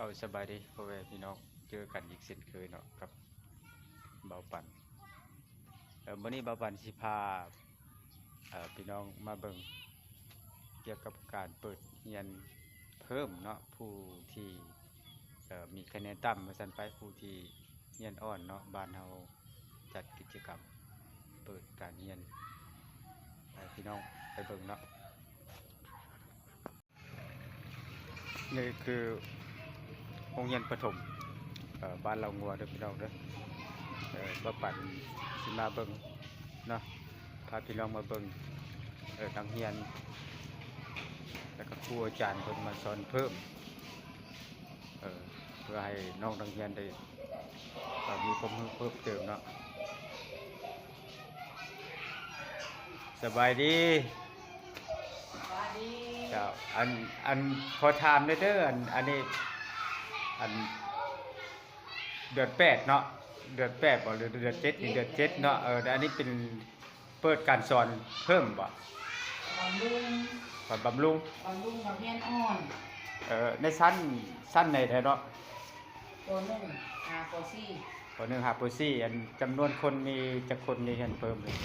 เอาสบายดีพ่อแม่พี่น้องเจอกันอีกเช่นเคยเนาะกับเบาปันวันนี้เบาปันสิพาพี่น้องมาเบิ่งเกี่ยวกับการเปิดเรียนเพิ่มเนาะผู้ที่มีคะแนนต่ำมาสั่นไปผู้ที่เรียนอ่อนเนาะบ้านเฮาจัดกิจกรรมเปิดการเรียนพี่น้องไปเบิ่งเนาะนี่คือโรงเรียนประถมบ้านเรางัวเด้อพี่น้องเด้อบ่ปั่นสิมาเบิ่งเนาะพาพี่น้องมาเบิ่งนักเรียนแล้วก็ครูอาจารย์เพิ่นมาสอนเพิ่มเพื่อให้น้องนักเรียนได้มีความรู้เพิ่มเติมเนาะสบายดีเจ้าอันขอถามเด้ออันนี้อันเดือน8เนาะเดือน8บ่หรือเดือน7นี่เดือน7เนาะอันนี้เป็นเปิดการสอนเพิ่มบ่บำรุงบำรุงนักเรียนอ่อนในชั้นไหนเนาะป .1 หาป .4 ป .1 หาป .4 อันจำนวนคนมีจักคนนี่เห็นเพิ่มเลย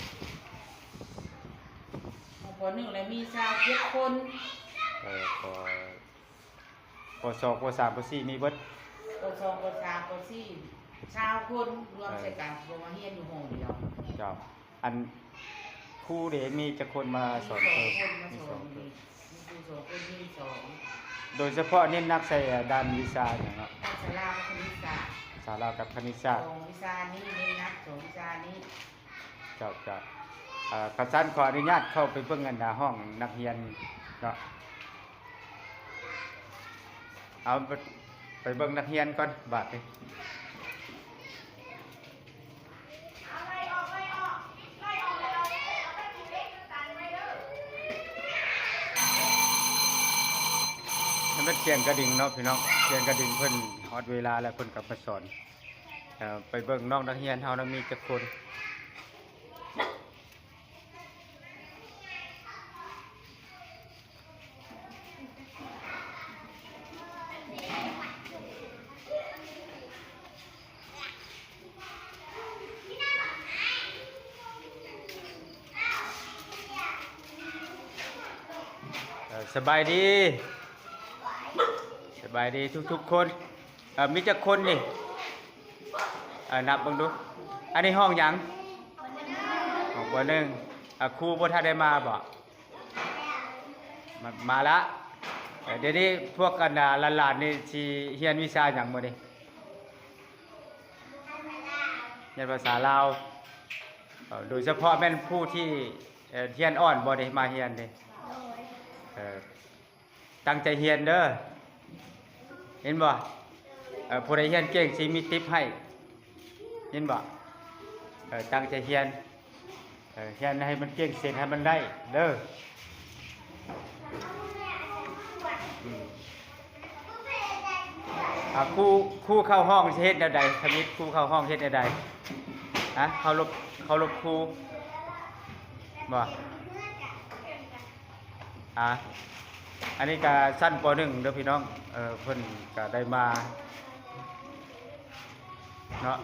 ป .1 แล้วมี27คนป .2 ป .3 ป .4 มีเบิดป .2 ป .3 ป .4 20คนรวมใส่กันรวมมาเรียนอยู่ห้องเดียวเจ้าอันครูเด้มีจักคนมาสอนเพิ่มมี2คนมีครู2คนมี2โดยเฉพาะเน้นนักใส่ด้านวิชาหยังเนาะศาลากับคณิตศาสตร์ศาลากับคณิตศาสตร์2วิชานี้เน้นนัก2วิชานี้เจ้าขอสั้นขออนุญาตเข้าไปเบิ่งกันหน้าห้องนักเรียนเนาะเอาไปเบิ่งนักเรียนก่อนบาดนี้เสียงกระดิ่งเนาะพี่น้องเสียงกระดิ่งเพิ่นฮอดเวลาแล้วเพิ่นกลับมาสอนไปเบิ่งน้องนักเรียนเฮานะมีจักคนสบายดีทุกๆคนมีจักคนนี่นับเบิ่งดูอันนี้ห้องหยังห้องป .1 ครูบ่ทันได้มาบ่มาละเดี๋ยวนี้พวกกันหลานๆนี่สิเรียนวิชาหยังมื้อนี้เรียนภาษาลาวโดยเฉพาะแม่นผู้ที่เรียนอ่อนบ่ได้มาเรียนเด้ตั้งใจเรียนเด้อเห็นบ่ผู้ใดเรียนเก่งสิมีทิปให้เห็นบ่ตั้งใจเรียนเรียนให้มันเก่งเสร็จให้มันได้เด้อครูเข้าห้องเฮ็ดแนวใดคณิตครูเข้าห้องเฮ็ดแนวใดฮะเคารพครูบ่อันนี้ก็ชั้นป .1 เด้อพี่น้องเพิ่นก็ได้มาเนาะ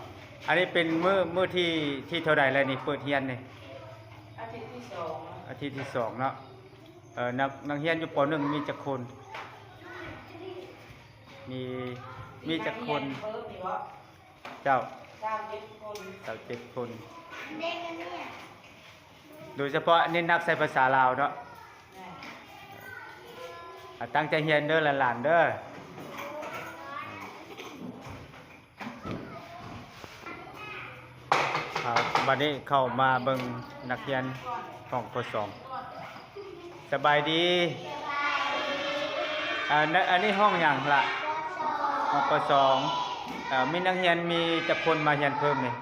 อันนี้เป็นมื้อที่เท่าใดแล้วนี่เปิดเรียนนี่อาทิตย์ที่2เนาะนักเรียนอยู่ป .1 มีจักคนมีจักคนเจ้า27คนโดยเฉพาะเน้นนักใช้ภาษาลาวเนาะตั้งใจเรียนเด้อหลานๆเด้อบัดนี้เข้ามาเบิ่งนักเรียนของป .2 สบายดีอันนี้ห้องหยังล่ะห้องป .2 มีนักเรียนมีจักคนมาเรียนเพิ่มนี่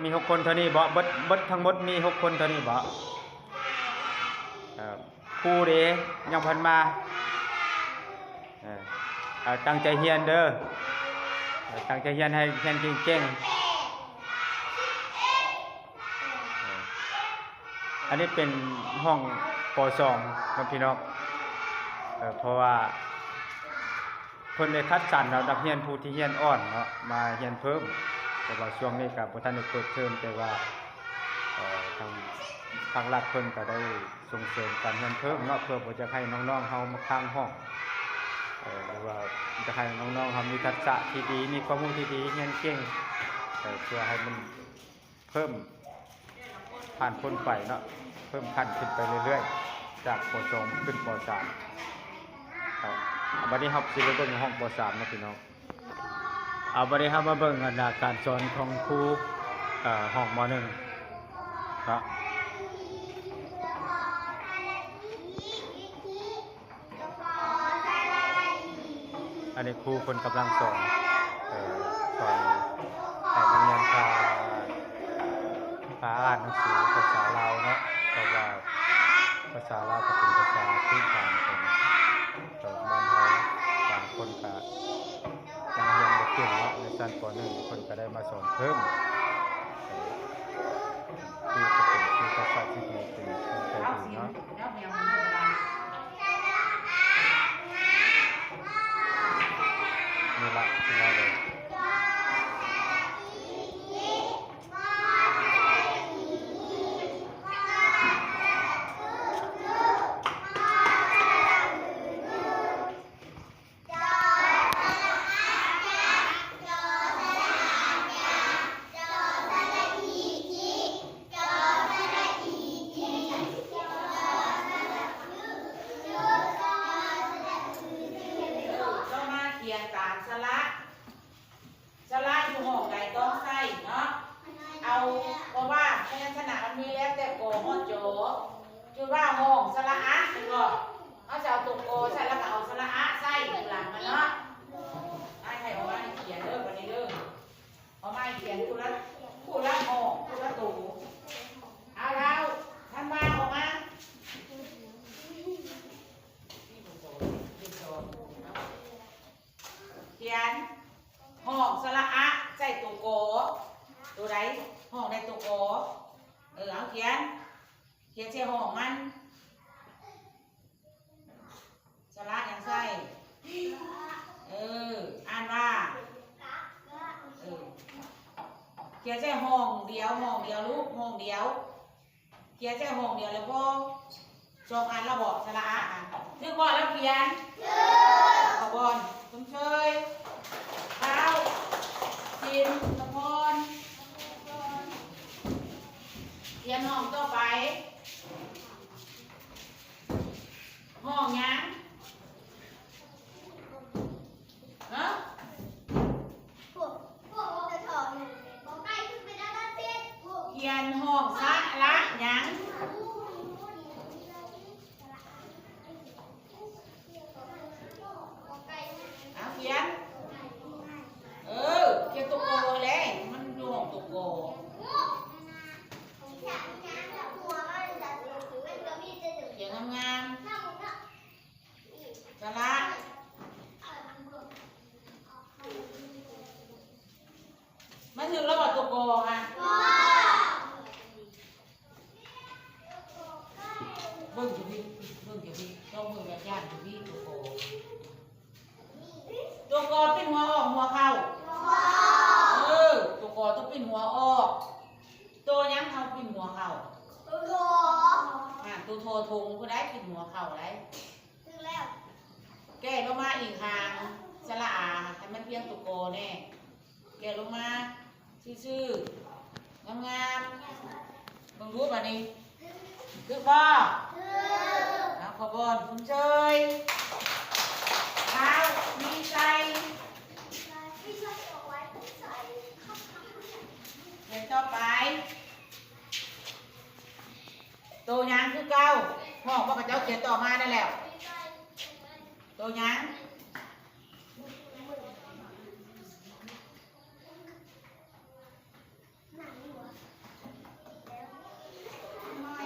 มี6คนเท่านี้บ่เบิดทั้งหมดมี6คนเท่านี้บ่ครูเด้ยังเพิ่นมาตั้งใจเรียนเด้อตั้งใจเรียนให้เรียนเก่งๆ อันนี้เป็นห้องป .2 นะพี่น้องเพราะว่าเพิ่นได้คัดสรรเอานักเรียนผู้ที่เรียนอ่อนเนาะมาเรียนเพิ่มแต่ว่าช่วงนี้ก็บ่ทันได้เปิดเทอมแต่ว่าทางภาครัฐเพิ่นก็ได้ส่งเสริมการเรียนเพิ่มเนาะเพื่อบ่จะให้น้องๆเฮามาค้างห้องหรือว่าจะให้น้องๆเฮามีทักษะที่ดีมีความรู้ที่ดีเรียนเก่งเพื่อให้มันเพิ่มผ่านพ้นไปเนาะเพิ่มขั้นขึ้นไปเรื่อยๆจากป .2 ขึ้นป .3 ครับบัดนี้เฮาสิไปเบิ่งห้องป .3 นะพี่น้องบัดนี้เฮามาเบิ่งอันการสอนของครูห้องม .1 ครับอันนี้ครูเพิ่นกำลังสอนให้นักเรียนพาอ่านหนังสือภาษาลาวเนาะเพราะว่าภาษาลาวก็เป็นภาษาพื้นฐานของบ้านเฮาบางคนก็ยังเรียนบ่เก่งเนาะในชั้นป .1 เพิ่นก็ได้มาสอนเพิ่มคือก็เป็นครูภาษาที่ดีเป็นครูใจดีเนาะนี่ละที่เราเลย การสละอยู่ห้องใดต้องใส่เนาะเอาเพราะว่าพยัญชนะมันมีแล้วแต่โกฮอดโจคือว่าห้องสละอะคือก็เอาจะเอาตัวโกใส่แล้วก็เอาสละอะใส่อยู่หลังมันเนาะให้ใครเอามาเขียนเด้อวันนี้เด้อเอามาเขียนคู่ละห้องคู่ละตู่เอาแล้วท่านว่าออกมาเขียนห้องสระอะใส่ตัวโกตัวใดห้องใดตัวโกเอาเขียนใส่ห้องมันสระยังใส่อ่านว่าเขียนใส่ห้องเดียวลูกห้องเดียวเขียนใส่ห้องเดียวแล้วก็จงอ่านระบบสระอะนึกว่าแล้วเขียนขบวนคุณเชยเท้าจินตะพรเขียนห้องต่อไปห้องยังเขียนห้องสะละยังเอาเขียนเขียนตัวโกเลยมันอยู่ห้องตัวโกเขียนงามๆสะละมาถึงระบบตัวโกอ่ะเบิ่งอยู่พี่ต้องเบิ่งแบบย่านอยู่พี่ตัวโกเป็นหัวออกหัวเข้าตัวโกต้องเป็นหัวออกตัวยังเขาเป็นหัวเข้าตัวโททงก็ได้เป็นหัวเข่าได้แก้ลงมาอีกทางสละอาให้มันเพียงตัวโกแน่แก้ลงมาซื่องามๆต้องรู้ป่ะนี่คือพ่อขอบอนคุณเชยเท้ามีใจเห็นต่อไปตัวยังคือเก้าห้องพระเจ้าเขียนต่อมาได้แล้วตัวยัง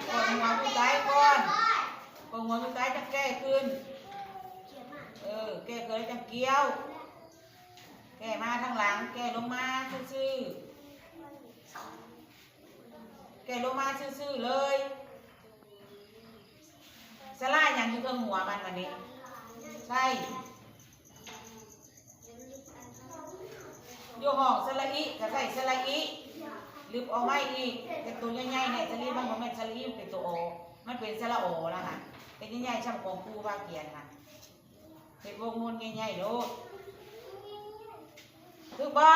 กดหัวมือซ้ายก่อนกดหัวมือซ้ายจะแก้ขึ้นแก้เคยจะเกี้ยวแก้มาทางหลังแก้ลงมาซื่อๆแก้ลงมาซื่อๆเลย สลายอย่างอยู่เทิงหัวมันวันนี้ใช่โยห้องสละอีก็ใส่สละอีลืบเอาไม้อีกเป็นตัวใหญ่ๆเนี่ยสลีมันบ่แม่นสลีเป็นตัวโอมันเป็นสละโอแล้วค่ะเป็นใหญ่ๆช่างของครูว่าเกียนค่ะเป็นวงมนใหญ่ๆโลดคือบ่